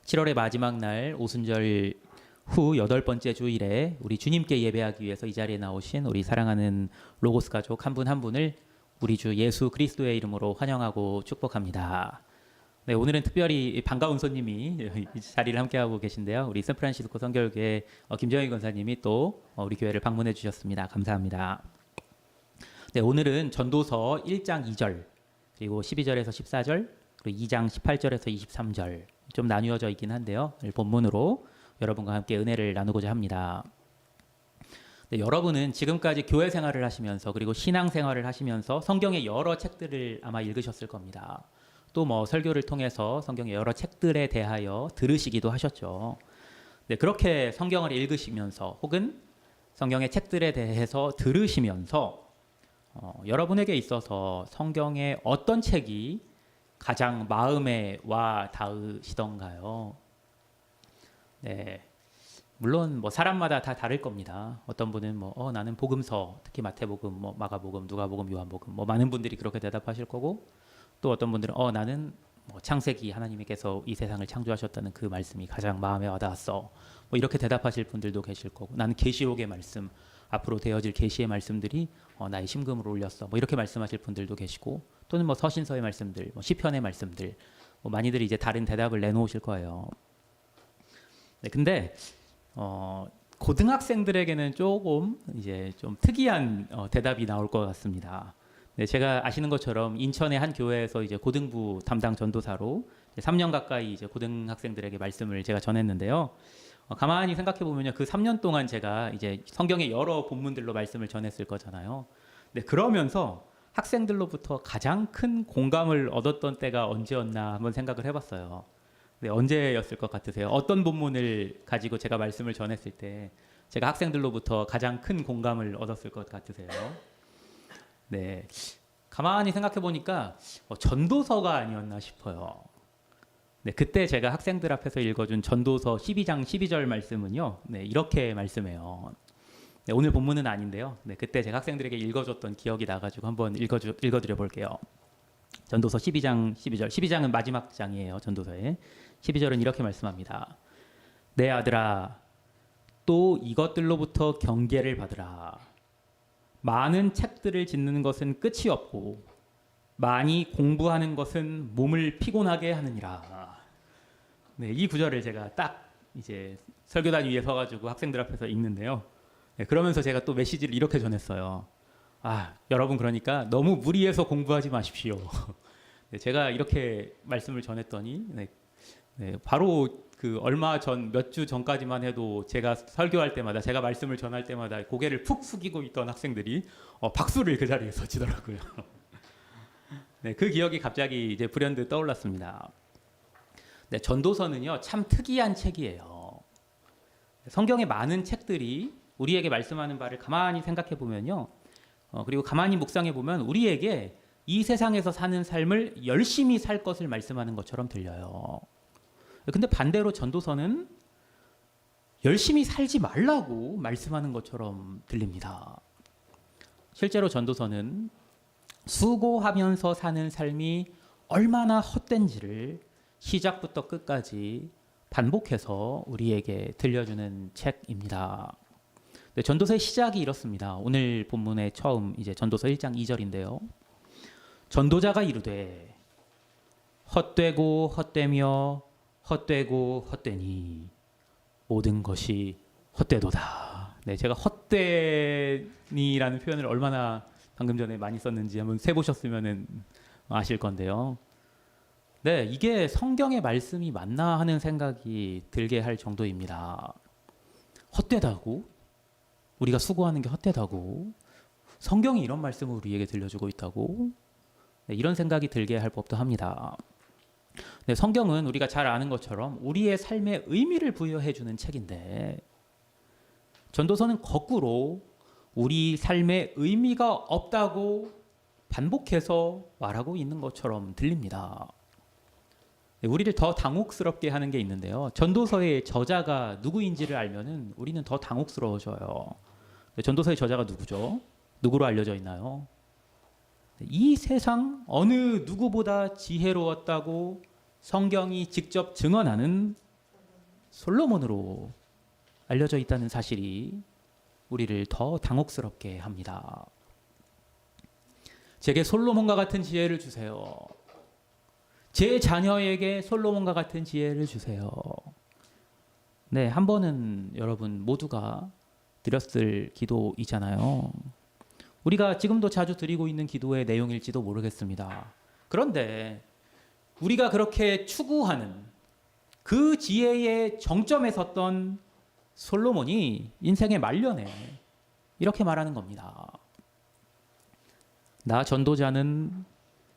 7월의 마지막 날 오순절 후 8번째 주일에 우리 주님께 예배하기 위해서 이 자리에 나오신 우리 사랑하는 로고스 가족 한 분 한 분을 우리 주 예수 그리스도의 이름으로 환영하고 축복합니다. 네, 오늘은 특별히 반가운 손님이 이 자리를 함께하고 계신데요. 우리 샌프란시스코 선교회 김정희 권사님이 또 우리 교회를 방문해 주셨습니다. 감사합니다. 네, 오늘은 전도서 1장 2절 그리고 12절에서 14절 그리고 2장 18절에서 23절 좀 나뉘어져 있긴 한데요. 본문으로 여러분과 함께 은혜를 나누고자 합니다. 네, 여러분은 지금까지 교회 생활을 하시면서 그리고 신앙 생활을 하시면서 성경의 여러 책들을 아마 읽으셨을 겁니다. 또 뭐 설교를 통해서 성경의 여러 책들에 대하여 들으시기도 하셨죠. 네, 그렇게 성경을 읽으시면서 혹은 성경의 책들에 대해서 들으시면서 여러분에게 있어서 성경의 어떤 책이 가장 마음에 와 닿으시던가요? 네, 물론 뭐 사람마다 다 다를 겁니다. 어떤 분은 나는 복음서, 특히 마태복음, 마가복음, 누가복음, 요한복음, 많은 분들이 그렇게 대답하실 거고, 또 어떤 분들은 나는 창세기 하나님께서 이 세상을 창조하셨다는 그 말씀이 가장 마음에 와닿았어. 이렇게 대답하실 분들도 계실 거고, 나는 계시록의 말씀, 앞으로 되어질 계시의 말씀들이 나의 심금을 울렸어. 이렇게 말씀하실 분들도 계시고, 또는 서신서의 말씀들, 시편의 말씀들, 많이들 이제 다른 대답을 내놓으실 거예요. 네, 근데 고등학생들에게는 조금 이제 좀 특이한 대답이 나올 것 같습니다. 네, 제가 아시는 것처럼 인천의 한 교회에서 이제 고등부 담당 전도사로 3년 가까이 이제 고등학생들에게 말씀을 제가 전했는데요. 가만히 생각해 보면요, 그 3년 동안 제가 이제 성경의 여러 본문들로 말씀을 전했을 거잖아요. 네, 그러면서 학생들로부터 가장 큰 공감을 얻었던 때가 언제였나 한번 생각을 해봤어요. 네, 언제였을 것 같으세요? 어떤 본문을 가지고 제가 말씀을 전했을 때 제가 학생들로부터 가장 큰 공감을 얻었을 것 같으세요? 네, 가만히 생각해 보니까 전도서가 아니었나 싶어요. 네, 그때 제가 학생들 앞에서 읽어준 전도서 12장 12절 말씀은요, 네, 이렇게 말씀해요. 네, 오늘 본문은 아닌데요. 네, 그때 제가 학생들에게 읽어줬던 기억이 나가지고 한번 읽어드려 볼게요. 전도서 12장 12절. 12장은 마지막 장이에요. 전도서에. 12절은 이렇게 말씀합니다. 내 아들아, 또 이것들로부터 경계를 받으라. 많은 책들을 짓는 것은 끝이 없고 많이 공부하는 것은 몸을 피곤하게 하느니라. 네, 이 구절을 제가 딱 이제 설교단 위에 서가지고 학생들 앞에서 읽는데요. 네, 그러면서 제가 또 메시지를 이렇게 전했어요. 여러분, 그러니까 너무 무리해서 공부하지 마십시오. 네, 제가 이렇게 말씀을 전했더니 바로 그 얼마 전, 몇 주 전까지만 해도 제가 설교할 때마다, 제가 말씀을 전할 때마다 고개를 푹 숙이고 있던 학생들이 박수를 그 자리에서 치더라고요. 네, 그 기억이 갑자기 이제 불현듯 떠올랐습니다. 네, 전도서는요, 참 특이한 책이에요. 성경의 많은 책들이 우리에게 말씀하는 바를 가만히 생각해 보면요, 그리고 가만히 묵상해 보면 우리에게 이 세상에서 사는 삶을 열심히 살 것을 말씀하는 것처럼 들려요. 근데 반대로 전도서는 열심히 살지 말라고 말씀하는 것처럼 들립니다. 실제로 전도서는 수고하면서 사는 삶이 얼마나 헛된지를 시작부터 끝까지 반복해서 우리에게 들려주는 책입니다. 네, 전도서의 시작이 이렇습니다. 오늘 본문의 처음 이제 전도서 1장 2절인데요. 전도자가 이르되 헛되고 헛되며 헛되고 헛되니 모든 것이 헛되도다. 네, 제가 헛되니라는 표현을 얼마나 방금 전에 많이 썼는지 한번 세보셨으면 아실 건데요. 네, 이게 성경의 말씀이 맞나 하는 생각이 들게 할 정도입니다. 헛되다고? 우리가 수고하는 게 헛되다고? 성경이 이런 말씀을 우리에게 들려주고 있다고? 네, 이런 생각이 들게 할 법도 합니다. 네, 성경은 우리가 잘 아는 것처럼 우리의 삶에 의미를 부여해 주는 책인데, 전도서는 거꾸로 우리 삶에 의미가 없다고 반복해서 말하고 있는 것처럼 들립니다. 네, 우리를 더 당혹스럽게 하는 게 있는데요. 전도서의 저자가 누구인지를 알면은 우리는 더 당혹스러워져요. 네, 전도서의 저자가 누구죠? 누구로 알려져 있나요? 이 세상 어느 누구보다 지혜로웠다고 성경이 직접 증언하는 솔로몬으로 알려져 있다는 사실이 우리를 더 당혹스럽게 합니다. 제게 솔로몬과 같은 지혜를 주세요. 제 자녀에게 솔로몬과 같은 지혜를 주세요. 네, 한 번은 여러분 모두가 드렸을 기도이잖아요. 우리가 지금도 자주 드리고 있는 기도의 내용일지도 모르겠습니다. 그런데 우리가 그렇게 추구하는 그 지혜의 정점에 섰던 솔로몬이 인생의 말년에 이렇게 말하는 겁니다. 나 전도자는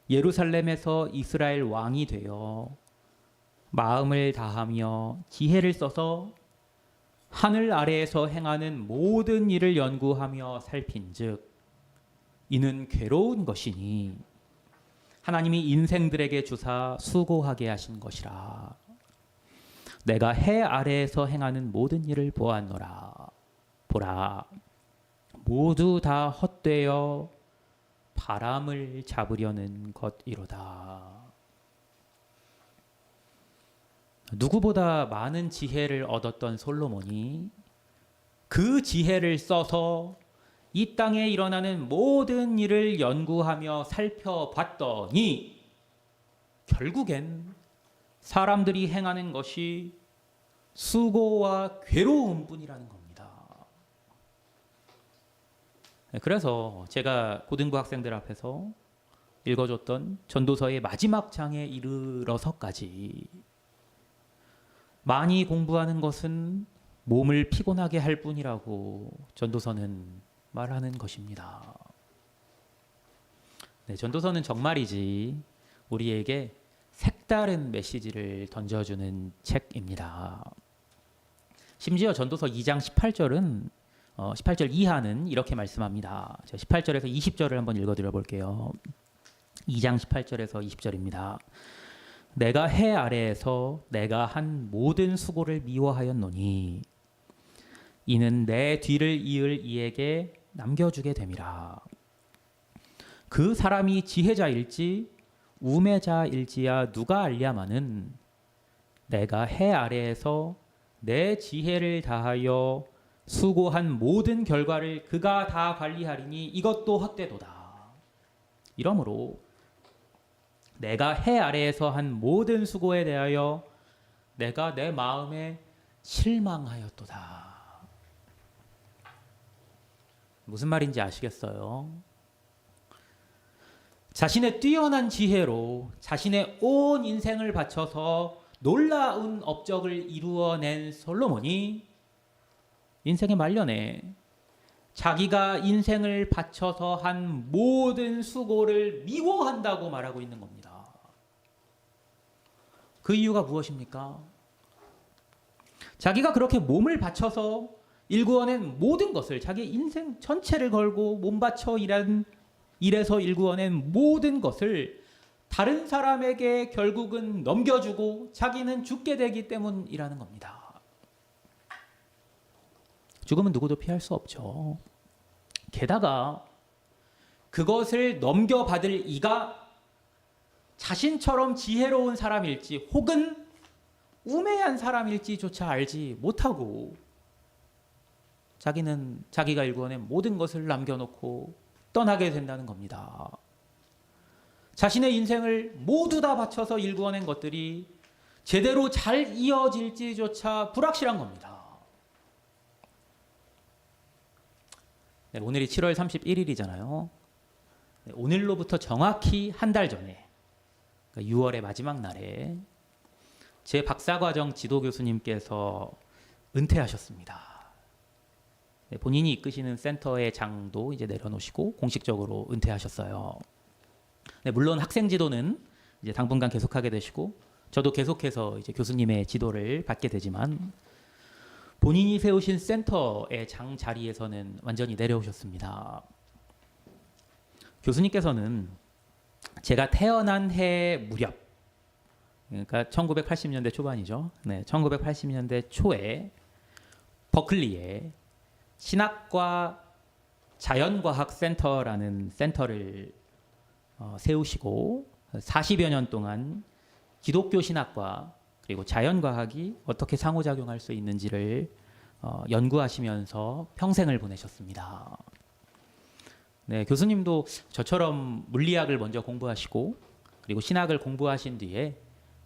예루살렘에서 이스라엘 왕이 되어 마음을 다하며 지혜를 써서 하늘 아래에서 행하는 모든 일을 연구하며 살핀즉 이는 괴로운 것이니 하나님이 인생들에게 주사 수고하게 하신 것이라. 내가 해 아래에서 행하는 모든 일을 보았노라. 보라, 모두 다 헛되어 바람을 잡으려는 것이로다. 누구보다 많은 지혜를 얻었던 솔로몬이 그 지혜를 써서 이 땅에 일어나는 모든 일을 연구하며 살펴봤더니 결국엔 사람들이 행하는 것이 수고와 괴로움 뿐이라는 겁니다. 그래서 제가 고등부 학생들 앞에서 읽어줬던 전도서의 마지막 장에 이르러서까지 많이 공부하는 것은 몸을 피곤하게 할 뿐이라고 전도서는 말하는 것입니다. 네, 전도서는 정말이지 우리에게 색다른 메시지를 던져주는 책입니다. 심지어 전도서 2장 18절은 18절 이하는 이렇게 말씀합니다. 18절에서 20절을 한번 읽어드려 볼게요. 2장 18절에서 20절입니다. 내가 해 아래에서 내가 한 모든 수고를 미워하였노니 이는 내 뒤를 이을 이에게 남겨주게 됨이라. 그 사람이 지혜자일지 우매자일지야 누가 알랴마는 내가 해 아래에서 내 지혜를 다하여 수고한 모든 결과를 그가 다 관리하리니 이것도 헛되도다. 이러므로 내가 해 아래에서 한 모든 수고에 대하여 내가 내 마음에 실망하였도다. 무슨 말인지 아시겠어요? 자신의 뛰어난 지혜로 자신의 온 인생을 바쳐서 놀라운 업적을 이루어낸 솔로몬이 인생의 말년에 자기가 인생을 바쳐서 한 모든 수고를 미워한다고 말하고 있는 겁니다. 그 이유가 무엇입니까? 자기가 그렇게 몸을 바쳐서 일구어낸 모든 것을, 자기 인생 전체를 걸고 몸 바쳐 일해서 일구어낸 모든 것을 다른 사람에게 결국은 넘겨주고 자기는 죽게 되기 때문이라는 겁니다. 죽음은 누구도 피할 수 없죠. 게다가 그것을 넘겨받을 이가 자신처럼 지혜로운 사람일지 혹은 우매한 사람일지조차 알지 못하고 자기는 자기가 일구어낸 모든 것을 남겨놓고 떠나게 된다는 겁니다. 자신의 인생을 모두 다 바쳐서 일구어낸 것들이 제대로 잘 이어질지조차 불확실한 겁니다. 네, 오늘이 7월 31일이잖아요. 네, 오늘로부터 정확히 한 달 전에, 그러니까 6월의 마지막 날에 제 박사과정 지도교수님께서 은퇴하셨습니다. 네, 본인이 이끄시는 센터의 장도 이제 내려놓으시고 공식적으로 은퇴하셨어요. 네, 물론 학생 지도는 이제 당분간 계속하게 되시고 저도 계속해서 이제 교수님의 지도를 받게 되지만 본인이 세우신 센터의 장 자리에서는 완전히 내려오셨습니다. 교수님께서는 제가 태어난 해 무렵, 그러니까 1980년대 초반이죠. 네, 1980년대 초에 버클리에 신학과 자연과학 센터라는 센터를 세우시고 40여 년 동안 기독교 신학과 그리고 자연과학이 어떻게 상호작용할 수 있는지를 연구하시면서 평생을 보내셨습니다. 네, 교수님도 저처럼 물리학을 먼저 공부하시고 그리고 신학을 공부하신 뒤에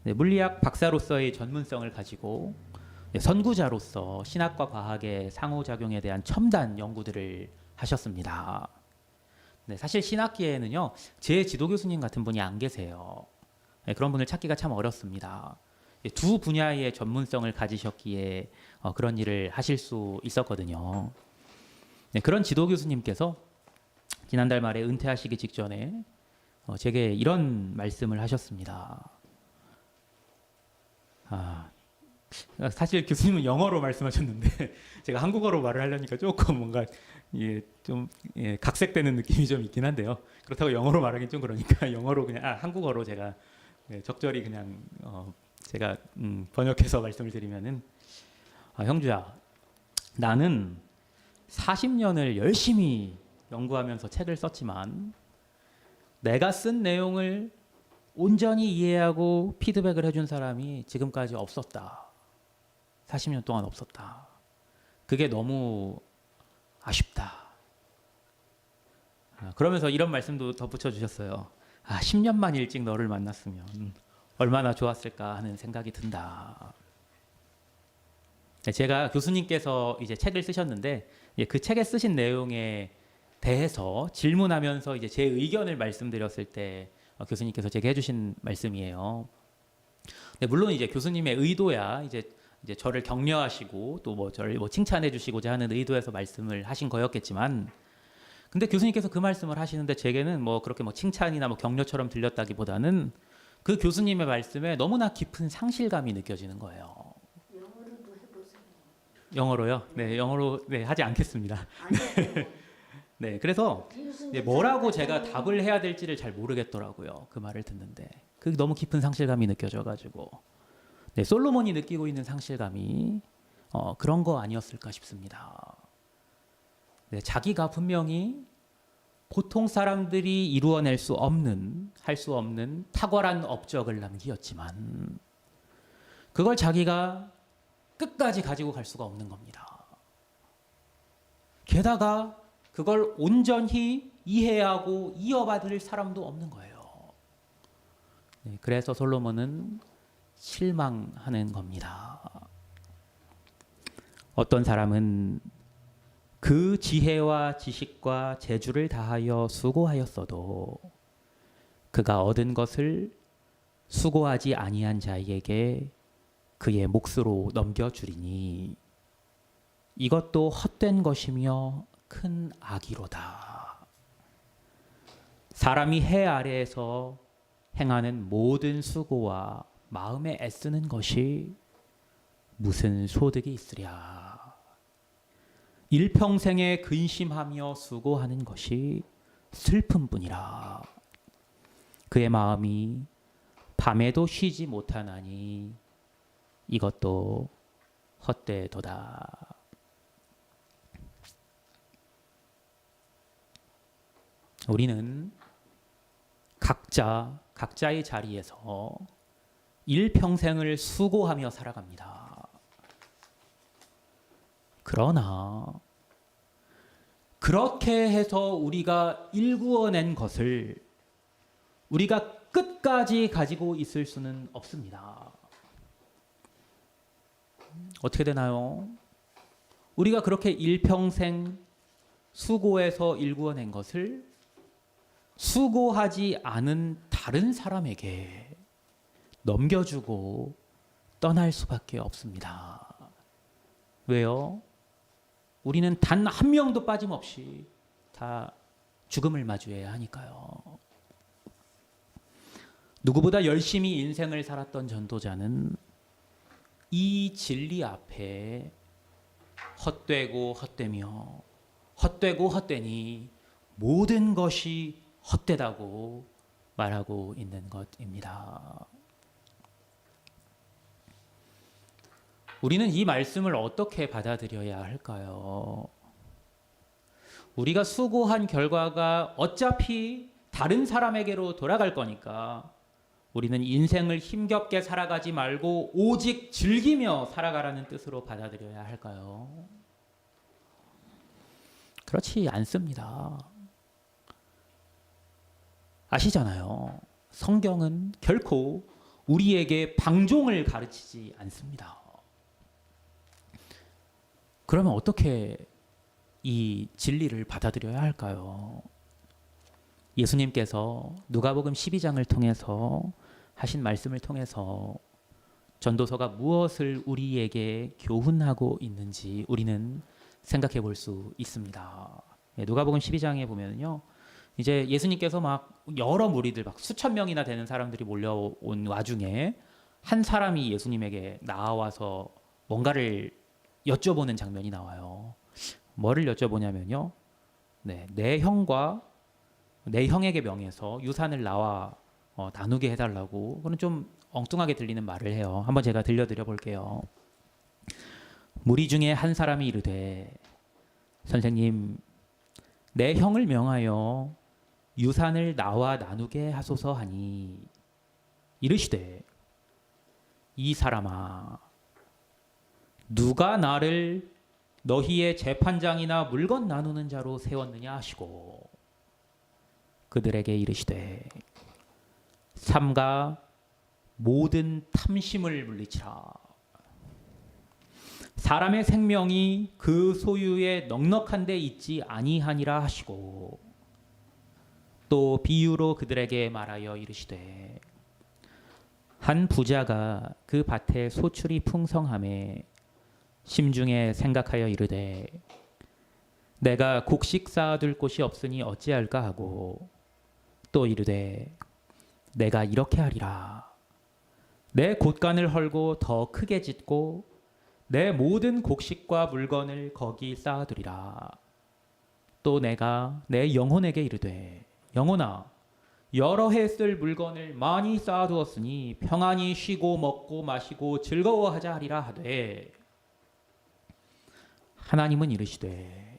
물리학 박사로서의 전문성을 가지고 선구자로서 신학과 과학의 상호작용에 대한 첨단 연구들을 하셨습니다. 네, 사실 신학계에는요, 제 지도 교수님 같은 분이 안 계세요. 네, 그런 분을 찾기가 참 어렵습니다. 두 분야의 전문성을 가지셨기에 그런 일을 하실 수 있었거든요. 네, 그런 지도 교수님께서 지난달 말에 은퇴하시기 직전에 제게 이런 말씀을 하셨습니다. 사실 교수님은 영어로 말씀하셨는데 제가 한국어로 말을 하려니까 조금 뭔가 좀 각색되는 느낌이 좀 있긴 한데요. 그렇다고 영어로 말하기 좀 그러니까 영어로 그냥 한국어로 제가 적절히 그냥 제가 번역해서 말씀을 드리면은 형주야, 나는 40년을 열심히 연구하면서 책을 썼지만 내가 쓴 내용을 온전히 이해하고 피드백을 해준 사람이 지금까지 없었다. 40년 동안 없었다. 그게 너무 아쉽다. 그러면서 이런 말씀도 덧붙여 주셨어요. 10년만 일찍 너를 만났으면 얼마나 좋았을까 하는 생각이 든다. 제가 교수님께서 이제 책을 쓰셨는데 그 책에 쓰신 내용에 대해서 질문하면서 이제 제 의견을 말씀드렸을 때 교수님께서 제게 해주신 말씀이에요. 물론 이제 교수님의 의도야 이제 저를 격려하시고 또 저를 칭찬해주시고자 하는 의도에서 말씀을 하신 거였겠지만, 근데 교수님께서 그 말씀을 하시는데 제게는 그렇게 칭찬이나 격려처럼 들렸다기보다는 그 교수님의 말씀에 너무나 깊은 상실감이 느껴지는 거예요. 영어로도 해보세요. 영어로요? 네, 영어로 하지 않겠습니다. 네, 그래서 뭐라고 제가 답을 해야 될지를 잘 모르겠더라고요. 그 말을 듣는데 그게 너무 깊은 상실감이 느껴져가지고 솔로몬이 느끼고 있는 상실감이 그런 거 아니었을까 싶습니다. 자기가 분명히 보통 사람들이 이루어낼 수 없는, 할 수 없는 탁월한 업적을 남기었지만 그걸 자기가 끝까지 가지고 갈 수가 없는 겁니다. 게다가 그걸 온전히 이해하고 이어받을 사람도 없는 거예요. 그래서 솔로몬은 실망하는 겁니다. 어떤 사람은 그 지혜와 지식과 재주를 다하여 수고하였어도 그가 얻은 것을 수고하지 아니한 자에게 그의 몫으로 넘겨주리니 이것도 헛된 것이며 큰 악이로다. 사람이 해 아래에서 행하는 모든 수고와 마음에 애쓰는 것이 무슨 소득이 있으랴. 일평생에 근심하며 수고하는 것이 슬픔뿐이라. 그의 마음이 밤에도 쉬지 못하나니 이것도 헛되도다. 우리는 각자의 자리에서 일평생을 수고하며 살아갑니다. 그러나 그렇게 해서 우리가 일구어낸 것을 우리가 끝까지 가지고 있을 수는 없습니다. 어떻게 되나요? 우리가 그렇게 일평생 수고해서 일구어낸 것을 수고하지 않은 다른 사람에게 넘겨주고 떠날 수밖에 없습니다. 왜요? 우리는 단 한 명도 빠짐없이 다 죽음을 마주해야 하니까요. 누구보다 열심히 인생을 살았던 전도자는 이 진리 앞에 헛되고 헛되며 헛되고 헛되니 모든 것이 헛되다고 말하고 있는 것입니다. 우리는 이 말씀을 어떻게 받아들여야 할까요? 우리가 수고한 결과가 어차피 다른 사람에게로 돌아갈 거니까 우리는 인생을 힘겹게 살아가지 말고 오직 즐기며 살아가라는 뜻으로 받아들여야 할까요? 그렇지 않습니다. 아시잖아요. 성경은 결코 우리에게 방종을 가르치지 않습니다. 그러면 어떻게 이 진리를 받아들여야 할까요? 예수님께서 누가복음 12장을 통해서 하신 말씀을 통해서 전도서가 무엇을 우리에게 교훈하고 있는지 우리는 생각해 볼 수 있습니다. 누가복음 12장에 보면요. 이제 예수님께서 막 여러 무리들 막 수천 명이나 되는 사람들이 몰려온 와중에 한 사람이 예수님에게 나와서 뭔가를 여쭤보는 장면이 나와요. 뭐를 여쭤보냐면요. 내 형에게 명해서 유산을 나와 나누게 해달라고. 그런 좀 엉뚱하게 들리는 말을 해요. 한번 제가 들려드려 볼게요. 무리 중에 한 사람이 이르되 선생님 내 형을 명하여 유산을 나와 나누게 하소서 하니 이르시되 이 사람아 누가 나를 너희의 재판장이나 물건 나누는 자로 세웠느냐 하시고 그들에게 이르시되 삼가 모든 탐심을 물리치라. 사람의 생명이 그 소유에 넉넉한 데 있지 아니하니라 하시고 또 비유로 그들에게 말하여 이르시되 한 부자가 그 밭에 소출이 풍성함에 심중에 생각하여 이르되 내가 곡식 쌓아둘 곳이 없으니 어찌할까 하고 또 이르되 내가 이렇게 하리라. 내 곳간을 헐고 더 크게 짓고 내 모든 곡식과 물건을 거기 쌓아두리라. 또 내가 내 영혼에게 이르되 영혼아 여러 해 쓸 물건을 많이 쌓아두었으니 평안히 쉬고 먹고 마시고 즐거워하자 하리라 하되 하나님은 이르시되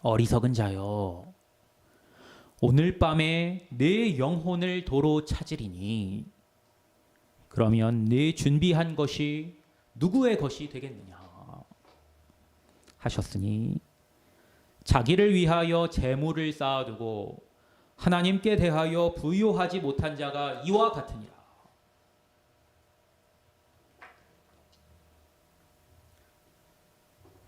어리석은 자여 오늘 밤에 내 영혼을 도로 찾으리니 그러면 네 준비한 것이 누구의 것이 되겠느냐 하셨으니 자기를 위하여 재물을 쌓아두고 하나님께 대하여 부요하지 못한 자가 이와 같으니라.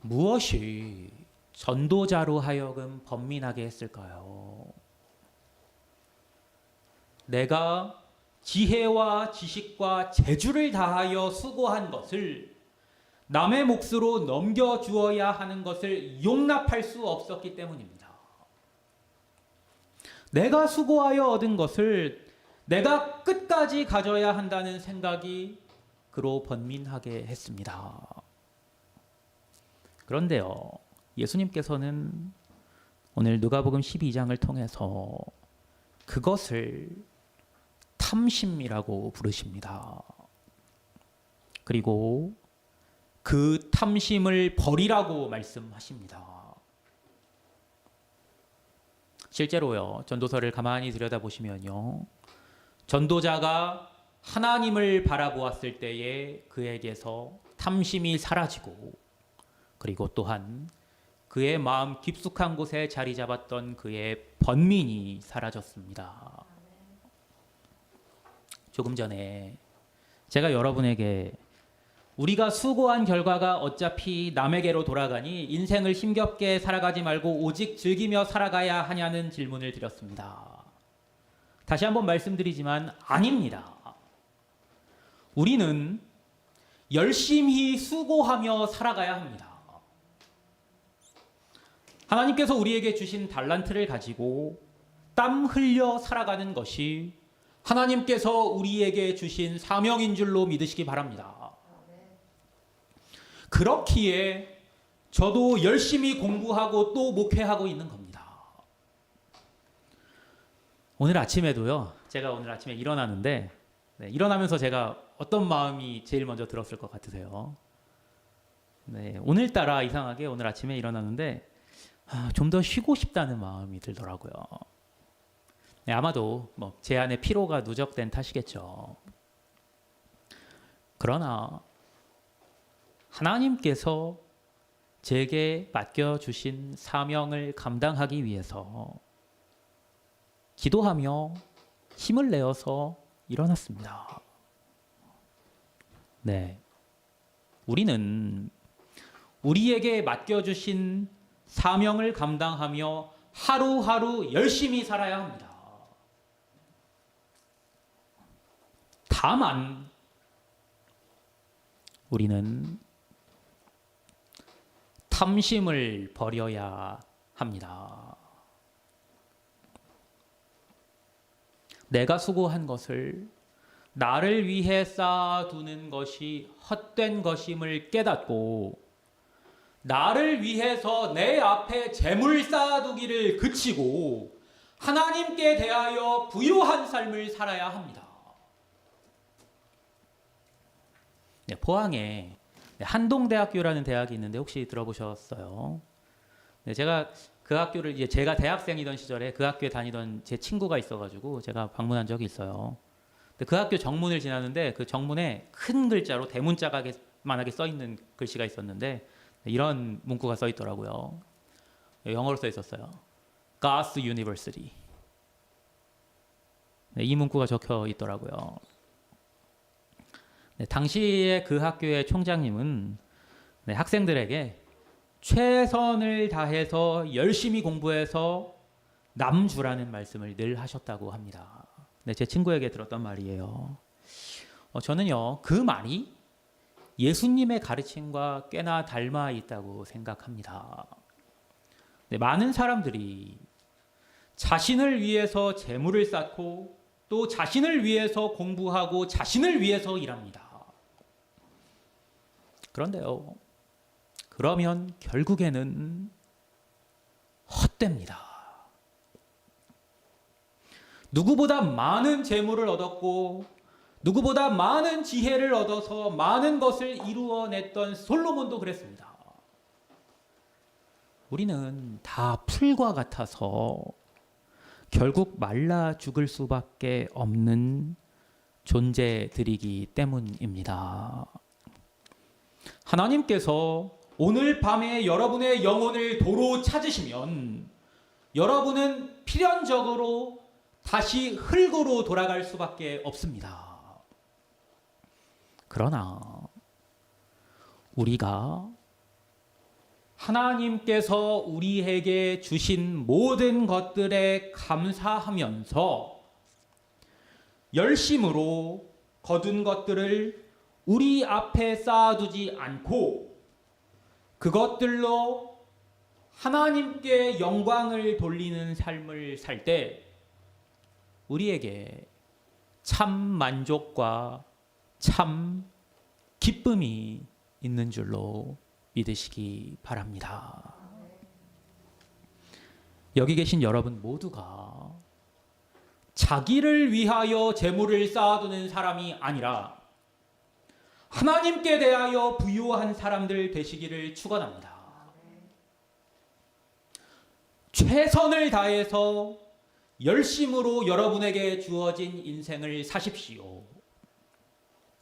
무엇이 전도자로 하여금 번민하게 했을까요? 내가 지혜와 지식과 재주를 다하여 수고한 것을 남의 몫으로 넘겨주어야 하는 것을 용납할 수 없었기 때문입니다. 내가 수고하여 얻은 것을 내가 끝까지 가져야 한다는 생각이 그로 번민하게 했습니다. 그런데요, 예수님께서는 오늘 누가복음 12장을 통해서 그것을 탐심이라고 부르십니다. 그리고 그 탐심을 버리라고 말씀하십니다. 실제로요, 전도서를 가만히 들여다보시면요, 전도자가 하나님을 바라보았을 때에 그에게서 탐심이 사라지고 그리고 또한 그의 마음 깊숙한 곳에 자리 잡았던 그의 번민이 사라졌습니다. 조금 전에 제가 여러분에게 우리가 수고한 결과가 어차피 남에게로 돌아가니 인생을 힘겹게 살아가지 말고 오직 즐기며 살아가야 하냐는 질문을 드렸습니다. 다시 한번 말씀드리지만 아닙니다. 우리는 열심히 수고하며 살아가야 합니다. 하나님께서 우리에게 주신 달란트를 가지고 땀 흘려 살아가는 것이 하나님께서 우리에게 주신 사명인 줄로 믿으시기 바랍니다. 그렇기에 저도 열심히 공부하고 또 목회하고 있는 겁니다. 오늘 아침에도요, 제가 오늘 아침에 일어나는데 일어나면서 제가 어떤 마음이 제일 먼저 들었을 것 같으세요? 오늘따라 이상하게 오늘 아침에 일어나는데 좀 더 쉬고 싶다는 마음이 들더라고요. 네, 아마도 제 안에 피로가 누적된 탓이겠죠. 그러나 하나님께서 제게 맡겨주신 사명을 감당하기 위해서 기도하며 힘을 내어서 일어났습니다. 네, 우리는 우리에게 맡겨주신 사명을 감당하며 하루하루 열심히 살아야 합니다. 다만 우리는 탐심을 버려야 합니다. 내가 수고한 것을 나를 위해 쌓아두는 것이 헛된 것임을 깨닫고 나를 위해서 내 앞에 재물 쌓아두기를 그치고 하나님께 대하여 부요한 삶을 살아야 합니다. 네, 포항에 한동대학교라는 대학이 있는데 혹시 들어보셨어요? 네, 제가 그 학교를 제가 대학생이던 시절에 그 학교에 다니던 제 친구가 있어가지고 제가 방문한 적이 있어요. 근데 그 학교 정문을 지나는데 그 정문에 큰 글자로 대문짝만하게 써 있는 글씨가 있었는데 이런 문구가 써 있더라고요. 영어로 써 있었어요. God's University. 네, 이 문구가 적혀 있더라고요. 네, 당시에 그 학교의 총장님은 학생들에게 최선을 다해서 열심히 공부해서 남주라는 말씀을 늘 하셨다고 합니다. 네, 제 친구에게 들었던 말이에요. 저는요, 그 말이 예수님의 가르침과 꽤나 닮아 있다고 생각합니다. 네, 많은 사람들이 자신을 위해서 재물을 쌓고 또 자신을 위해서 공부하고 자신을 위해서 일합니다. 그런데요, 그러면 결국에는 헛됩니다. 누구보다 많은 재물을 얻었고 누구보다 많은 지혜를 얻어서 많은 것을 이루어냈던 솔로몬도 그랬습니다. 우리는 다 풀과 같아서 결국 말라 죽을 수밖에 없는 존재들이기 때문입니다. 하나님께서 오늘 밤에 여러분의 영혼을 도로 찾으시면 여러분은 필연적으로 다시 흙으로 돌아갈 수밖에 없습니다. 그러나 우리가 하나님께서 우리에게 주신 모든 것들에 감사하면서 열심으로 거둔 것들을 우리 앞에 쌓아두지 않고 그것들로 하나님께 영광을 돌리는 삶을 살 때 우리에게 참 만족과 참 기쁨이 있는 줄로 믿으시기 바랍니다. 여기 계신 여러분 모두가 자기를 위하여 재물을 쌓아두는 사람이 아니라 하나님께 대하여 부유한 사람들 되시기를 축원합니다. 최선을 다해서 열심으로 여러분에게 주어진 인생을 사십시오.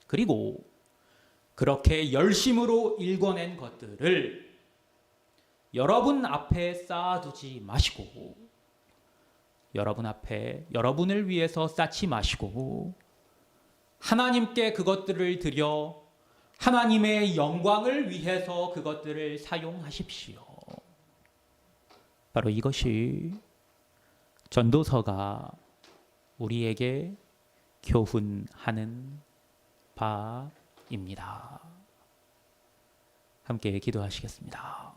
그리고 그렇게 열심으로 일궈낸 것들을 여러분 앞에 쌓아두지 마시고 여러분 앞에 여러분을 위해서 쌓지 마시고 하나님께 그것들을 드려 하나님의 영광을 위해서 그것들을 사용하십시오. 바로 이것이 전도서가 우리에게 교훈하는 바입니다. 함께 기도하시겠습니다.